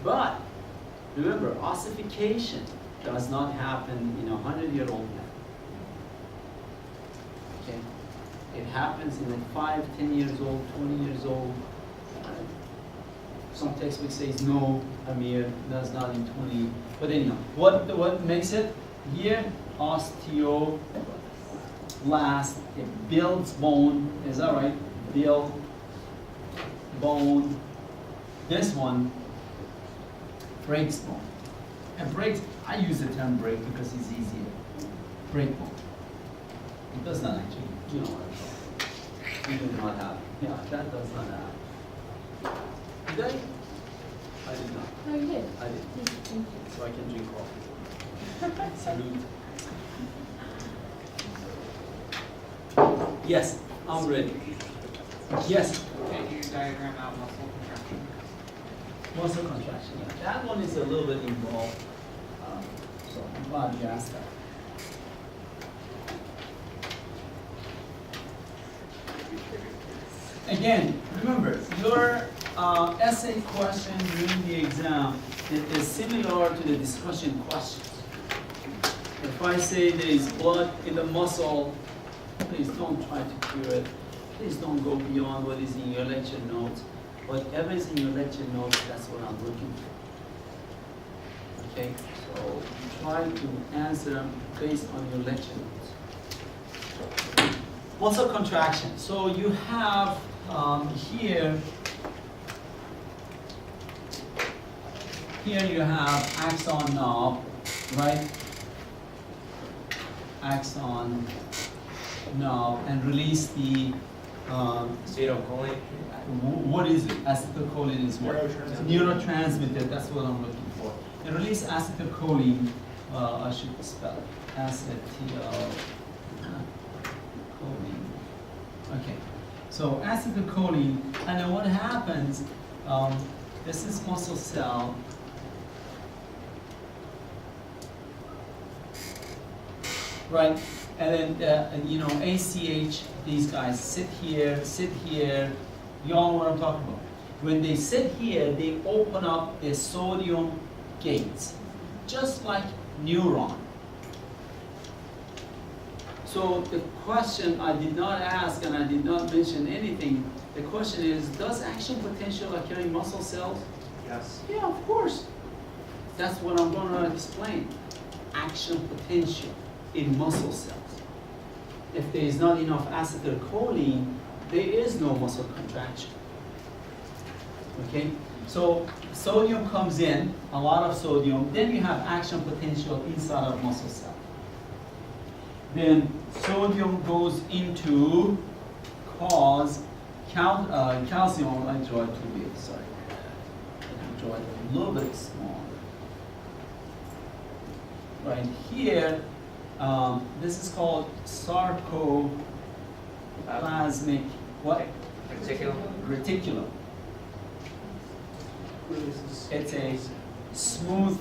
But remember, ossification does not happen in a 100-year-old man. Okay? It happens in like 5, 10 years old, 20 years old. Some textbook says no, Amir, that's not in 20. But anyhow, what makes it? Here, osteoblast, it builds bone, is that right? Build bone. This one breaks bone. And breaks, I use the term break because it's easier. Break bone. It does not actually, you know what I'm talking about. It does not happen. Yeah, that does not happen. Did I? I did not. No, you did. I did. Thank you. So I can drink coffee. Salute. Yes, I'm ready. Yes. Can you diagram out muscle contraction? Muscle contraction, yeah. That one is a little bit involved. So I'm glad you asked that. Again, remember, your essay question during the exam is similar to the discussion questions. If I say there is blood in the muscle, please don't try to cure it. Please don't go beyond what is in your lecture notes. Whatever is in your lecture notes, that's what I'm looking for. Okay? So try to answer them based on your lecture notes. Muscle contraction. So you have here you have axon knob, right? Axon knob, and release the Acetylcholine. what is it? Acetylcholine is what? Neurotransmitter. That's what I'm looking for. And release acetylcholine. I should spell it. Acetylcholine. Okay. So acetylcholine, and then what happens? This is muscle cell. Right, and then you know, ACH. These guys sit here. You all know what I'm talking about. When they sit here, they open up the sodium gates, just like neuron. So the question I did not ask and I did not mention anything. The question is, does action potential occur in muscle cells? Yes. Yeah, of course. That's what I'm going to explain. Action potential in muscle cells. If there is not enough acetylcholine, there is no muscle contraction. Okay? So sodium comes in, a lot of sodium, then you have action potential inside of muscle cell. Then sodium goes into cause calcium. I draw it too big, sorry. I draw it a little bit smaller. Right here, this is called sarcoplasmic what? Reticulum. It's a smooth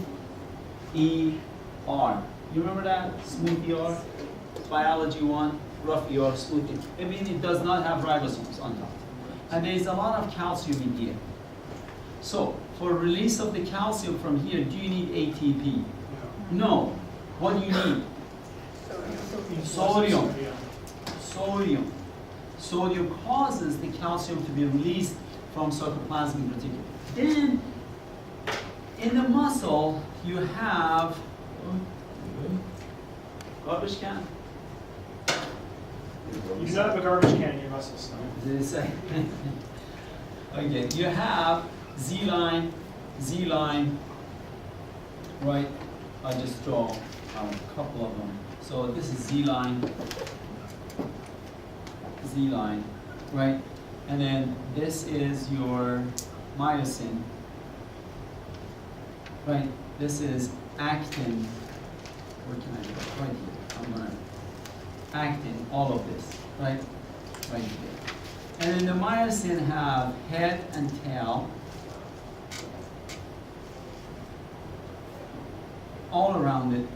ER. You remember that? Smooth ER? Biology 1, rough ER, smooth ER. I mean, it does not have ribosomes on top. And there is a lot of calcium in here. So, for release of the calcium from here, do you need ATP? No. What do you need? Sodium. Sodium. Sodium causes the calcium to be released from sarcoplasmic reticulum. Then, in the muscle, you have garbage can. You do not have a garbage can in your muscles. Okay, you have Z-line, right? I just draw a couple of them. So this is Z-line, right? And then this is your myosin, right? This is actin. Where can I go? Right here. I'm gonna actin, all of this, right? Right here. And then the myosin have head and tail all around it.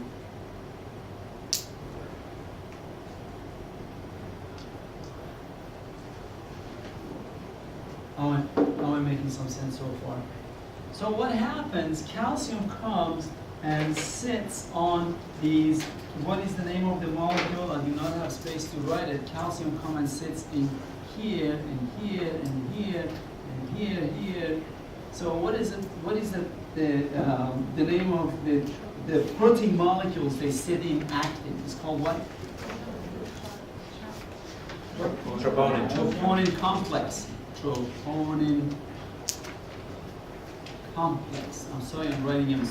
Am I making some sense so far? So what happens, calcium comes and sits on these, what is the name of the molecule? I do not have space to write it. Calcium comes and sits in here, and here, and here, and here, here. So what is it? What is the name of the protein molecules they sit in actin? It's called what? Troponin. Troponin complex. Troponin complex. I'm sorry, I'm writing them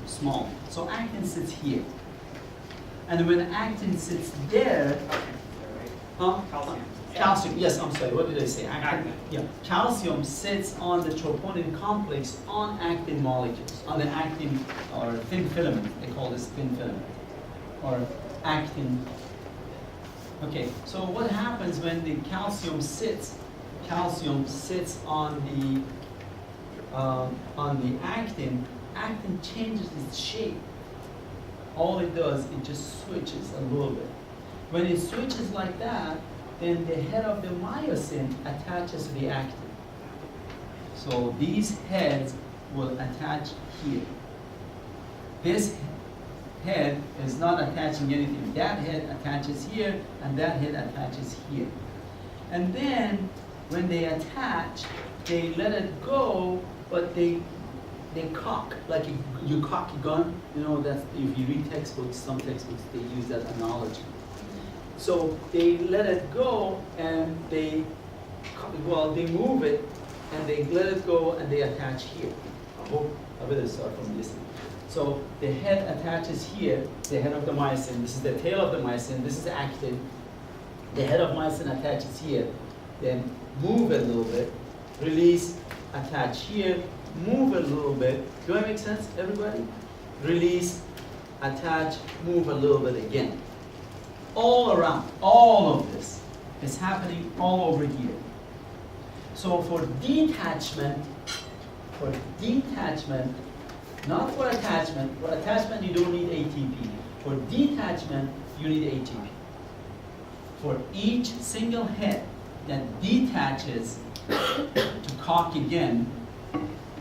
small. So actin sits here. And when actin sits there, huh? Calcium. Calcium, yes, I'm sorry, what did I say? Actin. Yeah, calcium sits on the troponin complex on actin molecules, on the actin or thin filament. They call this thin filament or actin. Okay, so what happens when the calcium sits? Calcium sits on the actin. Actin changes its shape. All it does, it just switches a little bit. When it switches like that, then the head of the myosin attaches to the actin. So these heads will attach here. This head is not attaching anything. That head attaches here, and that head attaches here. And then, when they attach, they let it go, but they cock, like you cock a gun. You know, that's, if you read textbooks, some textbooks, they use that analogy. So they let it go, and they move it, and they let it go, and they attach here. I better start from this. So the head attaches here, the head of the myosin. This is the tail of the myosin. This is the actin. The head of myosin attaches here. Then move it a little bit, release, attach here, move it a little bit. Do I make sense, everybody? Release, attach, move a little bit again. All around, all of this is happening all over here. So for detachment, not for attachment you don't need ATP. For detachment, you need ATP. For each single head that detaches to cock again,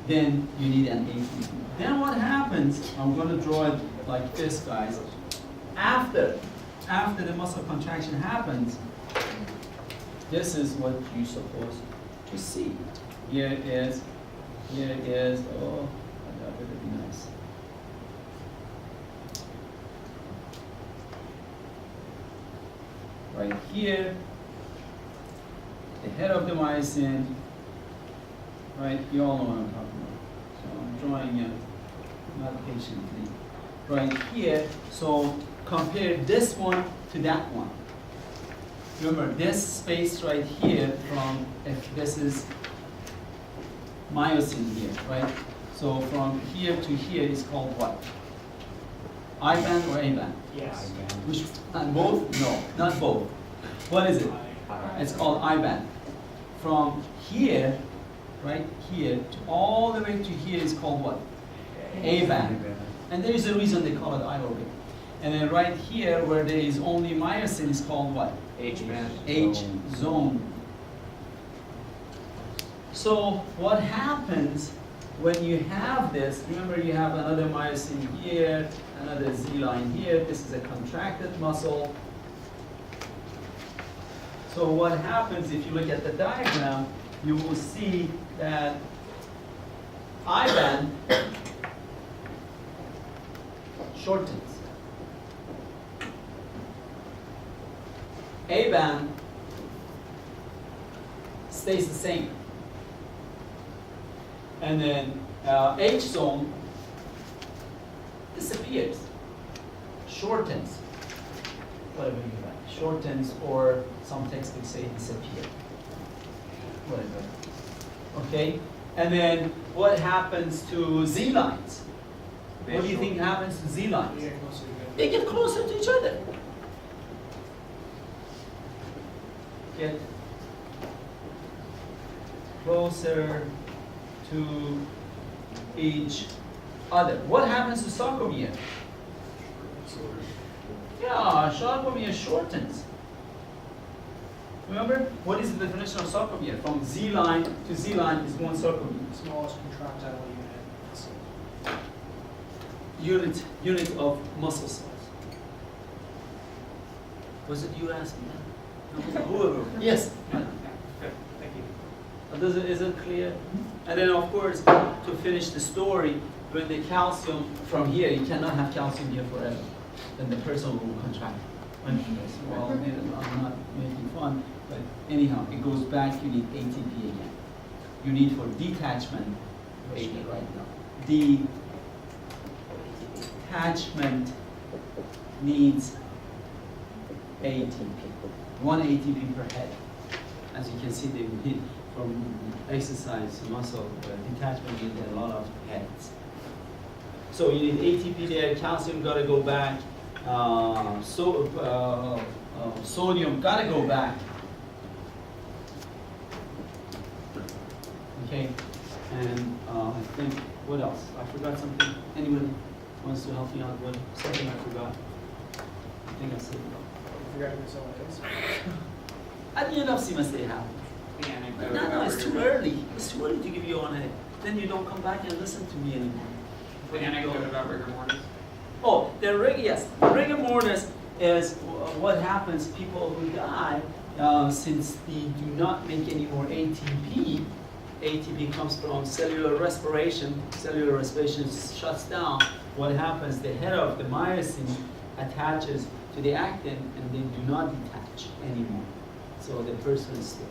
then you need an ATP. Then what happens, I'm going to draw it like this, guys. After the muscle contraction happens, this is what you're supposed to see. Here it is, oh, that would be nice. Right here, the head of the myosin, right, you all know what I'm talking about. So I'm drawing it, not patiently. Right here, so compare this one to that one. Remember, this space right here from, if this is myosin here, right? So from here to here is called what? I-band or A-band? Yes. Which, and both? No, not both. What is it? It's called I-band. From here, right here, to all the way to here is called what? A-band. And there is a reason they call it I or B. And then right here, where there is only myosin, is called what? H-band. H-zone. So what happens when you have this, remember you have another myosin here, another Z line here, this is a contracted muscle. So what happens if you look at the diagram, you will see that I-band shortens. A-band stays the same. And then H-zone disappears, shortens, whatever you like, shortens, or some textbooks say disappear, whatever. Okay, and then what happens to Z lines? What do you think happens to Z lines? Yeah, closer to They get closer to each other. Get closer to each other. What happens to sarcomere? Yeah, sarcomere shortens. Remember, what is the definition of sarcomere? From Z line to Z line is one sarcomere. smallest contractile unit. unit of muscle cells. Was it you asking that? No, whoever. Yes. Okay, thank you. Is it clear? And then of course, to finish the story, when the calcium from here, you cannot have calcium here forever. Then the person will contract. Well, I'm not making fun, but anyhow, it goes back, you need ATP again. You need for detachment, ATP right now. The detachment needs ATP, 1 ATP per head. As you can see, they need from exercise, muscle detachment, you need a lot of heads. So you need ATP there, calcium got to go back, sodium got to go back. Okay, and I think, what else? I forgot something. Anybody wants to help me out with something I forgot? I think I said it all. You forgot who someone is? At the end of semester it happens. No, it's too early. It's too early to give you on it. Then you don't come back and listen to me anymore. The anecdote about rigor mortis. Oh, the rigor mortis is what happens. People who die, since they do not make any more ATP. ATP comes from cellular respiration. Cellular respiration shuts down. What happens? The head of the myosin attaches to the actin, and they do not detach anymore. So the person is stiff.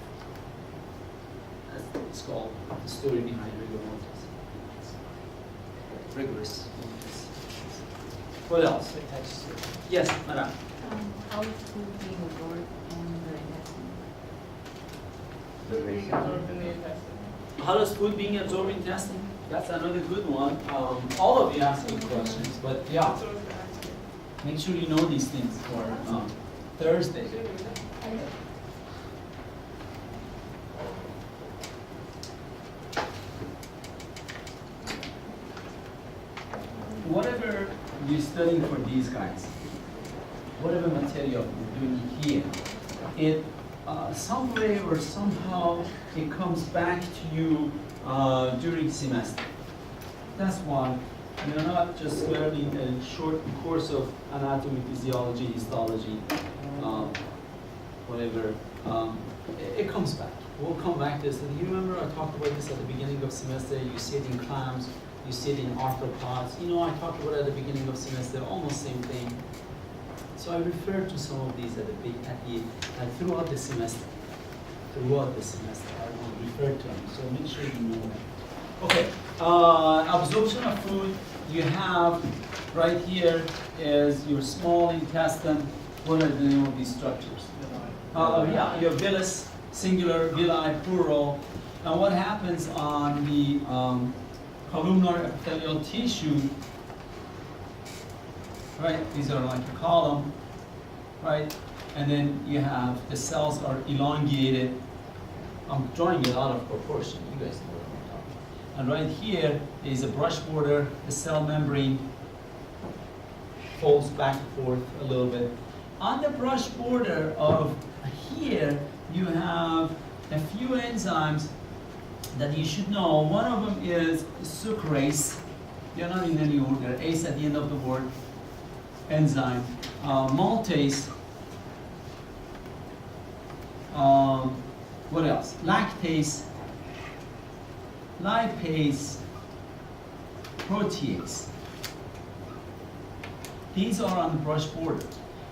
It's called the story behind rigor mortis. Rigorous mortis. What else? Yes, madam. How is food being absorbed in the intestine? How does food being absorbed in intestine? That's another good one. All of you ask me questions, but yeah. Make sure you know these things for Thursday. Whatever you're studying for these guys, whatever material you're doing here, it some way or somehow it comes back to you during semester. That's why you're not just learning a short course of anatomy, physiology, histology, whatever. It comes back. We'll come back to this. And you remember I talked about this at the beginning of semester. You see it in clams, you see it in arthropods. You know, I talked about it at the beginning of semester, almost same thing. So I referred to some of these throughout the semester. Throughout the semester, I will refer to them. So make sure you know that. Okay, absorption of food. You have right here is your small intestine. What are the name of these structures? Yeah, your villus, singular, villi, plural. Now what happens on the columnar epithelial tissue, right? These are like a column, right? And then you have the cells are elongated. I'm drawing it out of proportion. You guys know what I'm talking about. And right here is a brush border. The cell membrane folds back and forth a little bit. On the brush border of here, you have a few enzymes that you should know. One of them is sucrase. They're not in any order. Ace at the end of the word. Enzyme. Maltase. What else? Lactase. Lipase. Protease. These are on the brush border.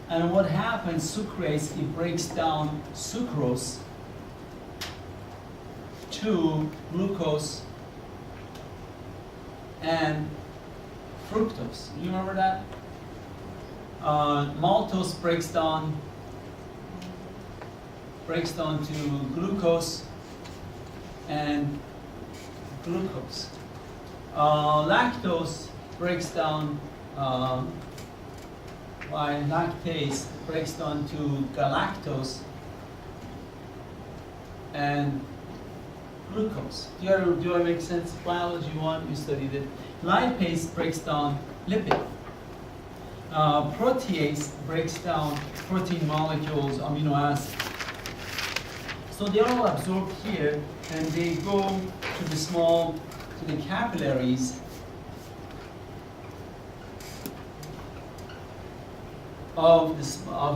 And what happens, sucrase, it breaks down sucrose to glucose and fructose. You remember that? Maltose breaks down to glucose and glucose. Lactose breaks down by lactase breaks down to galactose and glucose. Do I make sense? Biology 1, you studied it. Lipase breaks down lipid. Protease breaks down protein molecules, amino acids. So they're all absorbed here, and they go to the capillaries. of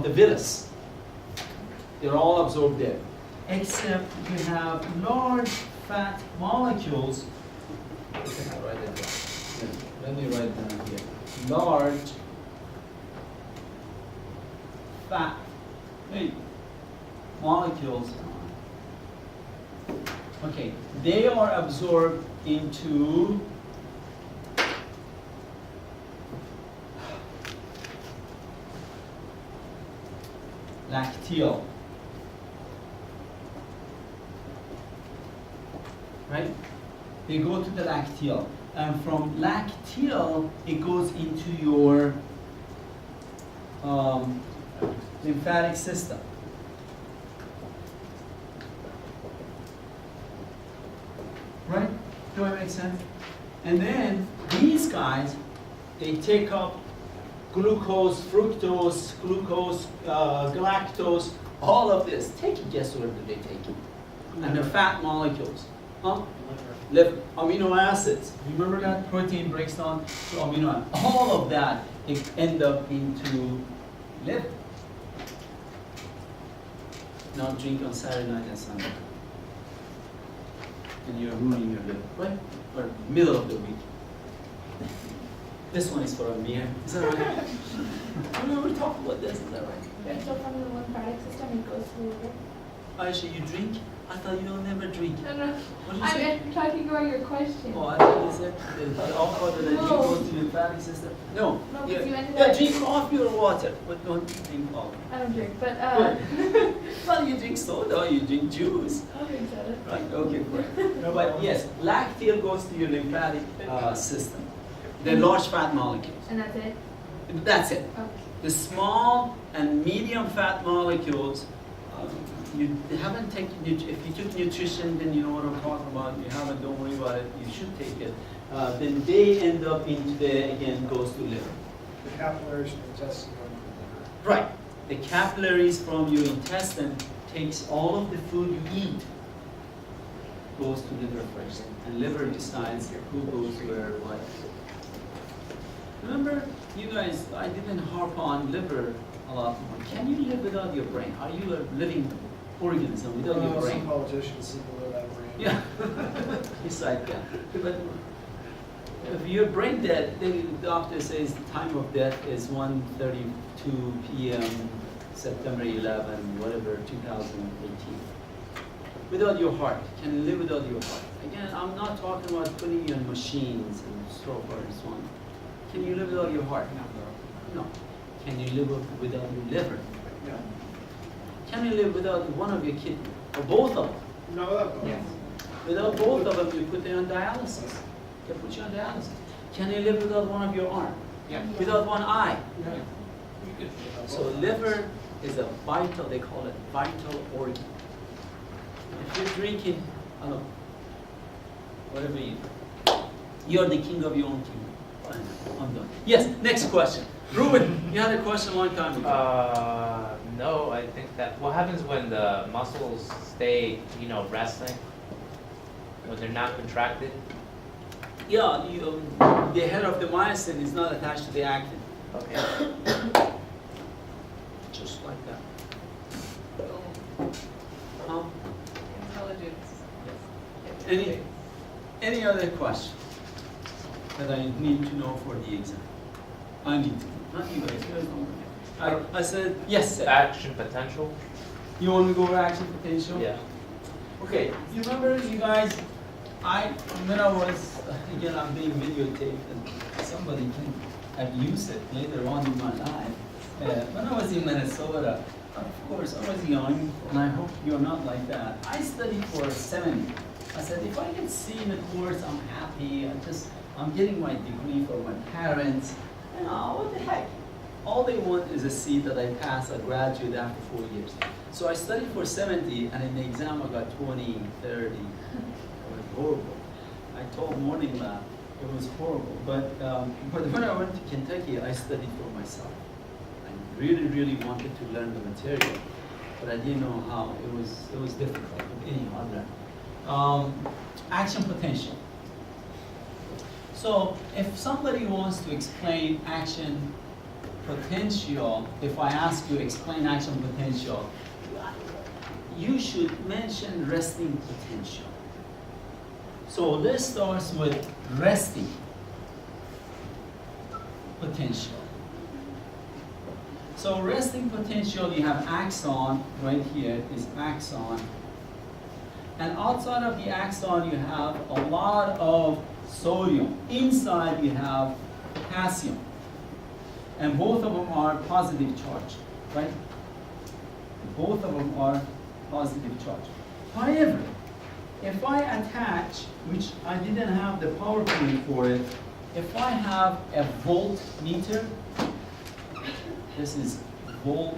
the villus. They're all absorbed there, except you have large fat molecules. Let me write it down. Yeah, let me write down here. Large fat molecules. Okay, they are absorbed into lacteal. Right? They go to the lacteal. And from lacteal, it goes into your lymphatic system. Right? Do that make sense? And then these guys, they take up glucose, fructose, galactose, all of this. Take a guess where do they take it? And they're fat molecules. Huh? Liver. Amino acids. Remember that? Protein breaks down to amino acids. All of that end up into liver. Now drink on Saturday night and Sunday. And you're ruining your liver, right? Or middle of the week. This one is for Amir. Is that right? We talked about this, is that right? Yeah, so from the lymphatic system, it goes through the Aisha, you drink? I thought you don't never drink. No, no. What did you say? I'm trying to figure out your question. Oh, I thought you said the alcohol that you goes to the lymphatic system. No. No, Yeah, because you ended yeah, up. drink coffee or water, but don't drink coffee. I don't drink, but Well, you drink soda or you drink juice. I'll drink soda. Right, okay, great. No, but yes, lacteal goes to your lymphatic system. They're large fat molecules. And that's it? That's it. Okay. The small and medium fat molecules, you haven't taken, if you took nutrition, then you know what I'm talking about. You haven't, don't worry about it. You should take it. Then they end up into the, again, goes to liver. The capillaries from the intestine go to the liver. Right. The capillaries from your intestine takes all of the food you eat, goes to liver first. And liver decides who goes where, what. Remember, you guys, I didn't harp on liver a lot more. Can you live without your brain? Are you a living organism without your brain? Some politicians seem to live that brain. Yeah, beside that. But if you're brain dead, the doctor says the time of death is 1:32 p.m. September 11, whatever, 2018. Without your heart, can you live without your heart? Again, I'm not talking about putting you in machines and so forth and so on. Can you live without your heart? No. Can you live without your liver? No. Can you live without one of your kidneys? Or both of them? No, without both. Yes. Without both of them, you put them on dialysis. They put you on dialysis. Can you live without one of your arms? Yeah. Without one eye? Yeah. You could. So liver is a vital, they call it vital organ. If you're drinking, I don't know, whatever you do, you're the king of your own kingdom. Fine, I'm done. Yes, next question. Ruben, you had a question a long time ago. No, I think that, what happens when the muscles stay, resting? When they're not contracted? Yeah, the head of the myosin is not attached to the actin. Okay. Just like that. Huh? Intelligence. Any other question that I need to know for the exam? I need to know, not you guys. You guys don't. I said, yes, sir. Action potential? You want to go over action potential? Yeah. Okay, you remember, you guys, when I was, again, I'm being videotaped and somebody can abuse it later on in my life. When I was in Minnesota, of course, I was young, and I hope you're not like that. I studied for 70. I said, if I get C in the course, I'm happy. I'm getting my degree from my parents. What the heck? All they want is a C that I pass, I graduate after 4 years. So I studied for 70, and in the exam I got 20, 30. It was horrible. I told morning lab, it was horrible. But when I went to Kentucky, I studied for myself. I really, really wanted to learn the material, but I didn't know how. It was difficult. But anyhow, I learned. Action potential. So if somebody wants to explain action potential, if I ask you explain action potential, you should mention resting potential. So this starts with resting potential. So resting potential, you have axon right here, is axon. And outside of the axon, you have a lot of sodium. Inside, you have potassium. And both of them are positive charge, right? Both of them are positive charge. However, if I attach, which I didn't have the PowerPoint for it, if I have a voltmeter, this is voltmeter,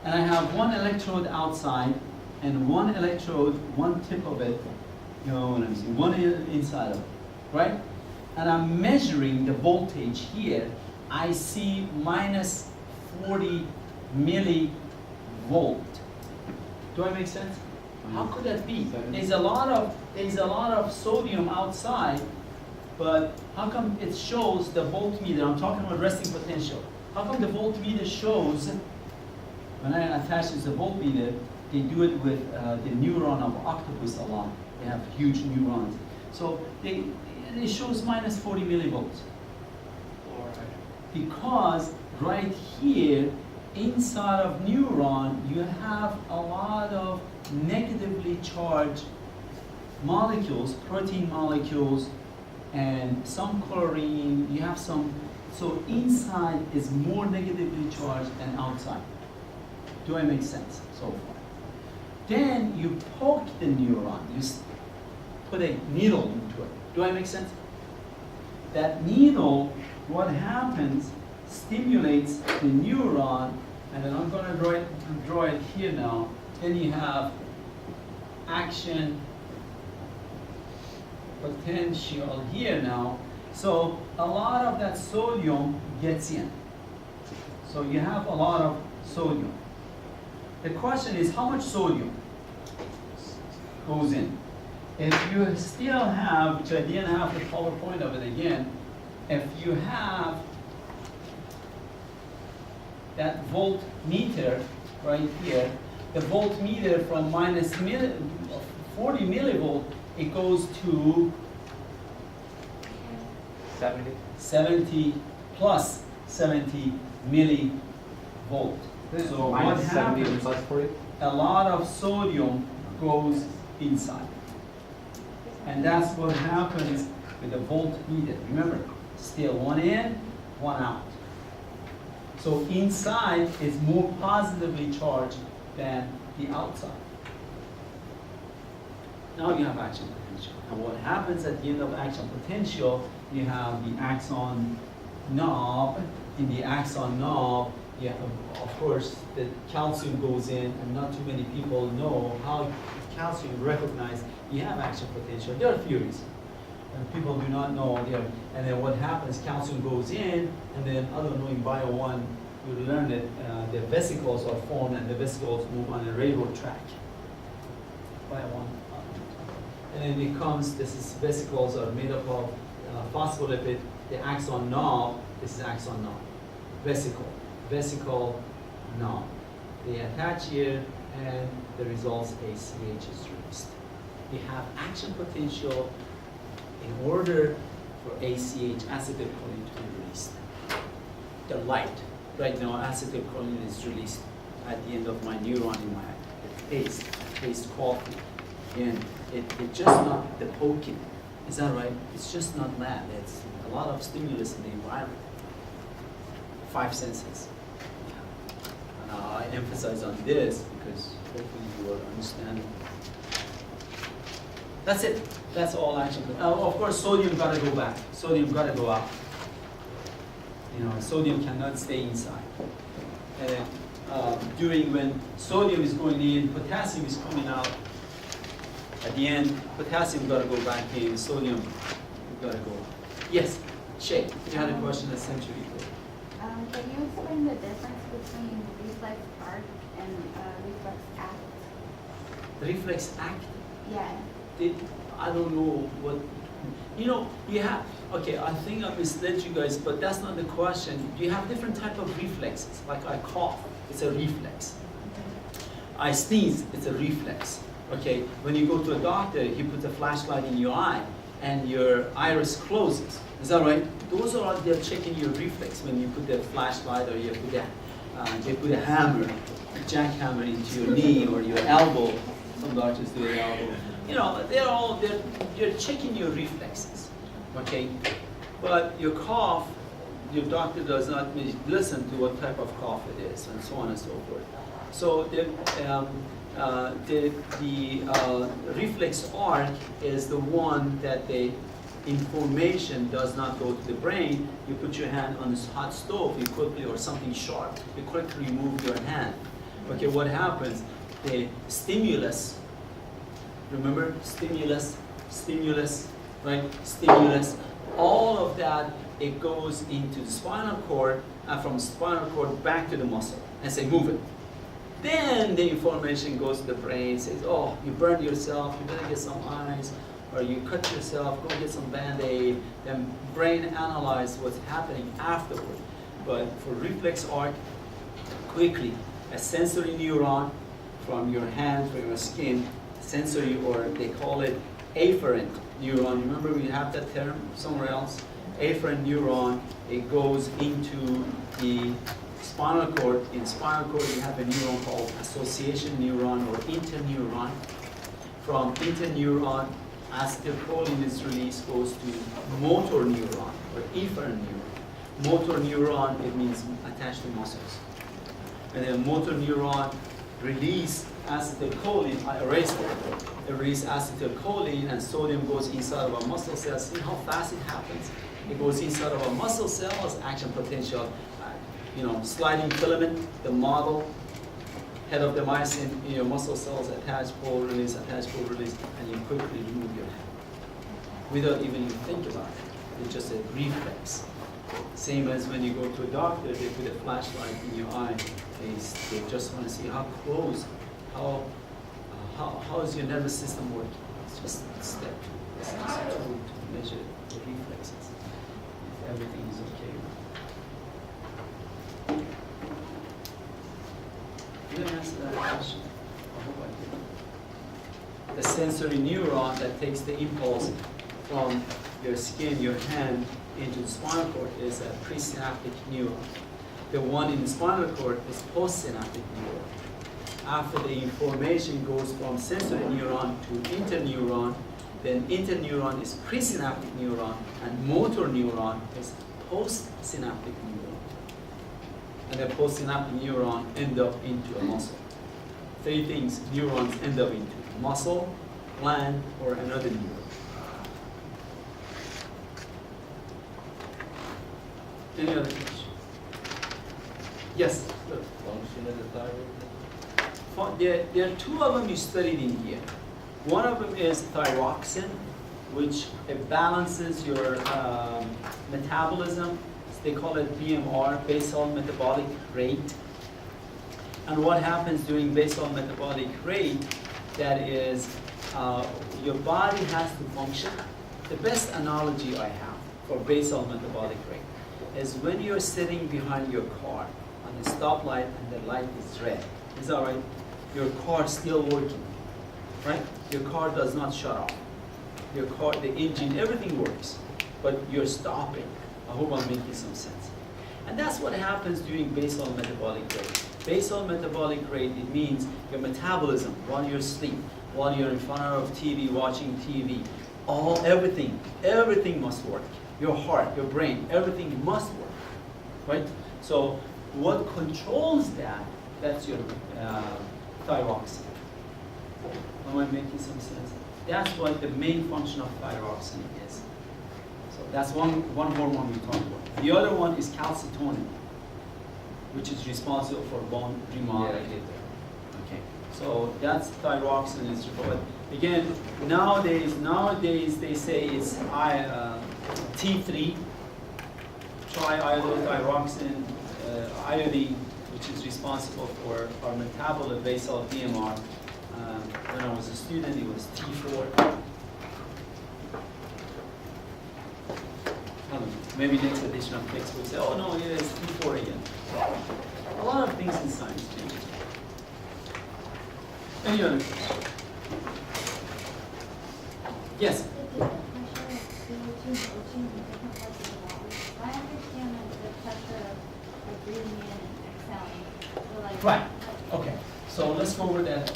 and I have one electrode outside and one electrode, one tip of it, you know what I'm saying, one inside of it, right? And I'm measuring the voltage here, I see minus 40 millivolt. Do I make sense? How could that be? There's a lot of sodium outside, but how come it shows the voltmeter? I'm talking about resting potential. How come the voltmeter shows, when I attach this to the voltmeter, they do it with the neuron of octopus a lot. They have huge neurons. So it shows minus 40 millivolts. Because right here, inside of neuron, you have a lot of negatively charged molecules, protein molecules, and some chlorine, you have some, so inside is more negatively charged than outside. Do I make sense so far? Then you poke the neuron, you put a needle into it. Do I make sense? That needle, what happens, stimulates the neuron, and then I'm going to draw it here now. Then you have action potential here now. So a lot of that sodium gets in. So you have a lot of sodium. The question is, how much sodium goes in? If you still have, which I didn't have the PowerPoint of it again, if you have that voltmeter right here, the voltmeter from minus 40 millivolt, it goes to 70 plus 70 millivolt. So what happens? A lot of sodium goes inside. And that's what happens with the voltmeter. Remember, still one in, one out. So inside is more positively charged than the outside. Now you have action potential. And what happens at the end of action potential, you have the axon knob. In the axon knob, you have, of course, the calcium goes in, and not too many people know how calcium recognize you have action potential. There are theories, and people do not know there. And then what happens, calcium goes in, and then, I don't know, in Bio 1, you learn that the vesicles are formed, and the vesicles move on a railroad track. Bio 1. And then it comes, vesicles are made up of phospholipid, the axon knob, this is axon knob, vesicle knob. They attach here, and the results ACH is released. We have action potential in order for ACH, acetylcholine, to be released. The light, right now acetylcholine is released at the end of my neuron in my taste coffee. And it's just not the poking. Is that right? It's just not that. It's a lot of stimulus in the environment. 5 senses. And I emphasize on this because hopefully you will understand. That's it. That's all action. Of course, sodium got to go back. Sodium got to go out. You know, sodium cannot stay inside. And during when sodium is going in, potassium is coming out. At the end, potassium got to go back in, sodium got to go. Yes, Shay, you had a question a century ago. Can you explain the difference between reflex arc and reflex act? The reflex act, Yeah. I don't know what, You know, you have, okay, I think I misled you guys, but that's not the question. You have different type of reflexes. Like I cough, it's a reflex. I sneeze, it's a reflex. Okay, when you go to a doctor, he puts a flashlight in your eye and your iris closes. Is that right? Those are, they're checking your reflex when you put the flashlight or you put they put a hammer, a jackhammer into your knee or your elbow. Some doctors do the elbow. You know, you're checking your reflexes, okay? But your cough, your doctor does not listen to what type of cough it is, and so on and so forth. So the reflex arc is the one that the information does not go to the brain. You put your hand on this hot stove, you quickly, or something sharp, you quickly remove your hand. Okay, what happens? The stimulus, remember, stimulus, right? Stimulus, all of that, it goes into the spinal cord, and from spinal cord back to the muscle, and say, move it. Then the information goes to the brain, says, oh, you burned yourself, you better get some ice, or you cut yourself, go get some Band-Aid. Then brain analyze what's happening afterward. But for reflex arc, quickly, a sensory neuron from your hand, from your skin, sensory, or they call it afferent neuron. Remember we have that term somewhere else? Afferent neuron, it goes into the spinal cord. In spinal cord you have a neuron called association neuron or interneuron. From interneuron, acetylcholine is released, goes to motor neuron or efferent neuron. Motor neuron, it means attached to muscles. And then motor neuron release acetylcholine, I erased it. It release acetylcholine and sodium goes inside of our muscle cells. See how fast it happens? It goes inside of our muscle cells, action potential, sliding filament, the model, head of the myosin in your muscle cells, attach, pull, release, and you quickly remove your hand. Without even you think about it. It's just a reflex. Same as when you go to a doctor, they put a flashlight in your eye. They just want to see how close, how is your nervous system working. It's just a step. It's just a tool to measure the reflexes. If everything is okay. Did I answer that question? I hope I did. The sensory neuron that takes the impulse from your skin, your hand, into the spinal cord is a presynaptic neuron. The one in the spinal cord is postsynaptic neuron. After the information goes from sensory neuron to interneuron, then interneuron is presynaptic neuron, and motor neuron is postsynaptic neuron. And the postsynaptic neuron end up into a muscle. Three things neurons end up into: muscle, gland, or another neuron. Any other question? Yes? Look. Function of the thyroid? There are two of them you studied in here. One of them is thyroxine, which it balances your metabolism. They call it BMR, basal metabolic rate. And what happens during basal metabolic rate, that is, your body has to function. The best analogy I have for basal metabolic rate is when you're sitting behind your car on the stoplight and the light is red. Is that right? Your car is still working, right? Your car does not shut off. Your car, the engine, everything works, but you're stopping. I hope I'm making some sense. And that's what happens during basal metabolic rate. Basal metabolic rate, it means your metabolism while you're asleep, while you're in front of TV, watching TV, everything must work. Your heart, your brain, everything must work, right? So what controls that, that's your thyroxine. Am I making some sense? That's what the main function of thyroxine is. So that's one hormone we talked about. The other one is calcitonin, which is responsible for bone remodeling. Okay, so that's thyroxine is reported. Again, nowadays they say it's T3, triiodothyroxine, iodine, which is responsible for our metabolic basal BMR. When I was a student, it was T4. Maybe next edition of textbook say, oh no, it is T4 again. A lot of things in science change. Any other questions? Yes? I understand the pressure of breathing in and exhaling. So like, Right. Okay, so let's go over that.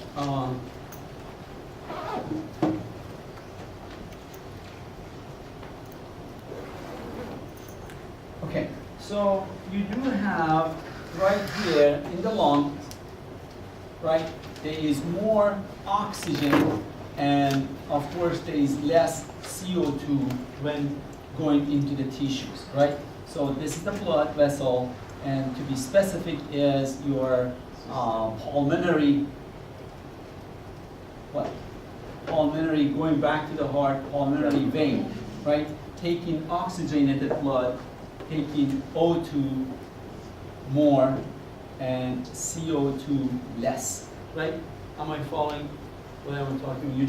Okay, so you do have right here in the lung, right, there is more oxygen and of course there is less CO2 when going into the tissues, right? So this is the blood vessel, and to be specific is your pulmonary, pulmonary, going back to the heart, pulmonary vein, right? Taking oxygenated blood, taking O2 more and CO2 less, right? Am I following what I'm talking? You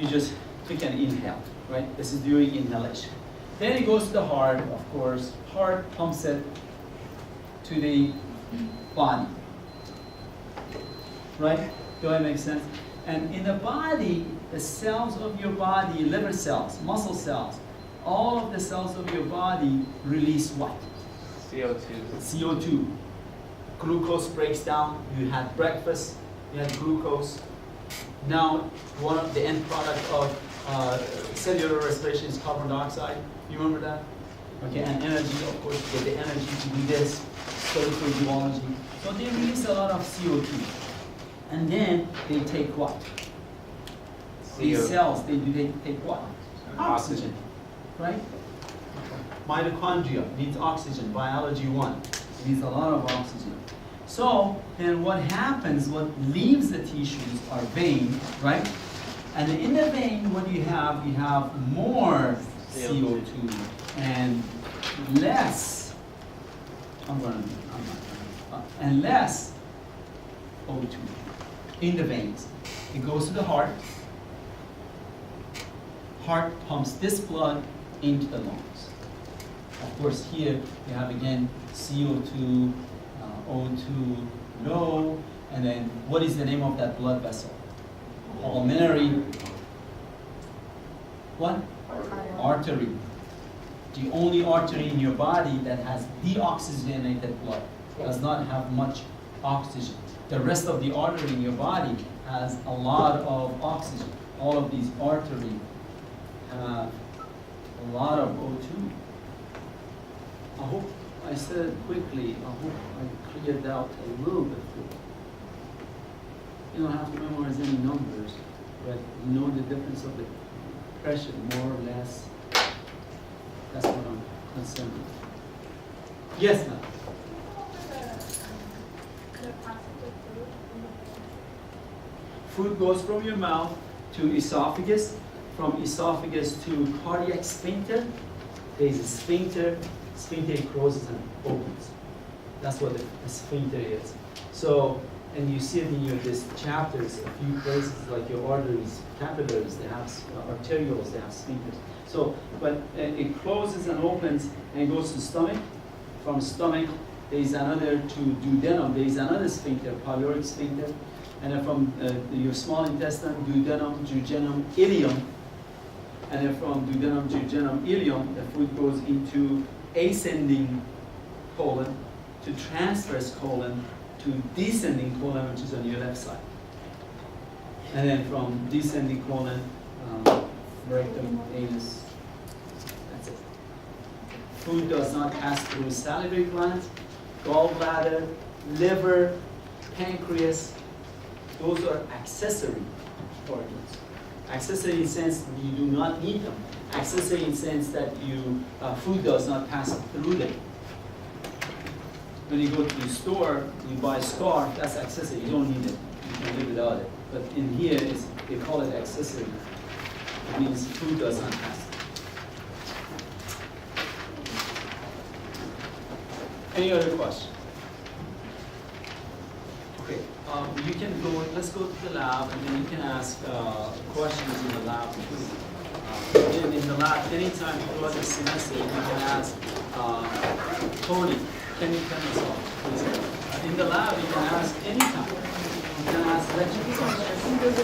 just take an inhale, right? This is during inhalation. Then it goes to the heart, of course. Heart pumps it to the body, right? Do that make sense? And in the body, the cells of your body, liver cells, muscle cells, all of the cells of your body release what? CO2. CO2. Glucose breaks down. You had breakfast, you had glucose. Now, one of the end product of cellular respiration is carbon dioxide. You remember that? Okay, and energy, of course, you get the energy to do this, study for geology. So they release a lot of CO2. And then they take what? These cells, they take what? Oxygen, right? Mitochondria needs oxygen, biology 1. Needs a lot of oxygen. So then what happens, what leaves the tissues are veins, right? And in the vein, what you have more CO2 and less, and less O2 in the veins. It goes to the heart. Heart pumps this blood into the lungs. Of course, here you have again CO2, O2 low, and then what is the name of that blood vessel? Pulmonary. What? Artery. The only artery in your body that has deoxygenated blood, does not have much oxygen. The rest of the artery in your body has a lot of oxygen. All of these arteries have a lot of O2. I hope I said it quickly. I hope I cleared out a little bit for you. You don't have to memorize any numbers, but you know the difference of the pressure, more or less. That's what I'm concerned with. Yes, ma'am. Food goes from your mouth to esophagus, from esophagus to cardiac sphincter. There is a sphincter. Sphincter closes and opens. That's what the sphincter is. So, and you see it in your these chapters, a few places like your arteries, capillaries, they have arterioles, they have sphincters. So, but it closes and opens and goes to stomach. From stomach, there is another to duodenum. There is another sphincter, pyloric sphincter. And then from your small intestine, duodenum, jejunum, ileum. And then from duodenum, jejunum, ileum, the food goes into ascending colon, to transverse colon, to descending colon, which is on your left side. And then from descending colon, rectum, anus. That's it. Food does not pass through salivary glands, gallbladder, liver, pancreas. Those are accessory organs. Accessory in the sense you do not need them. Accessory in the sense that food does not pass through them. When you go to the store, you buy a scarf, that's accessory. You don't need it. You can live without it. But in here, they call it accessory. It means food does not pass. Any other questions? Okay, you can go, let's go to the lab, and then you can ask questions in the lab too. In the lab, lab anytime throughout the semester, you can ask, Tony, can you tell me something? In the lab, you can ask anytime. You can ask lecture questions.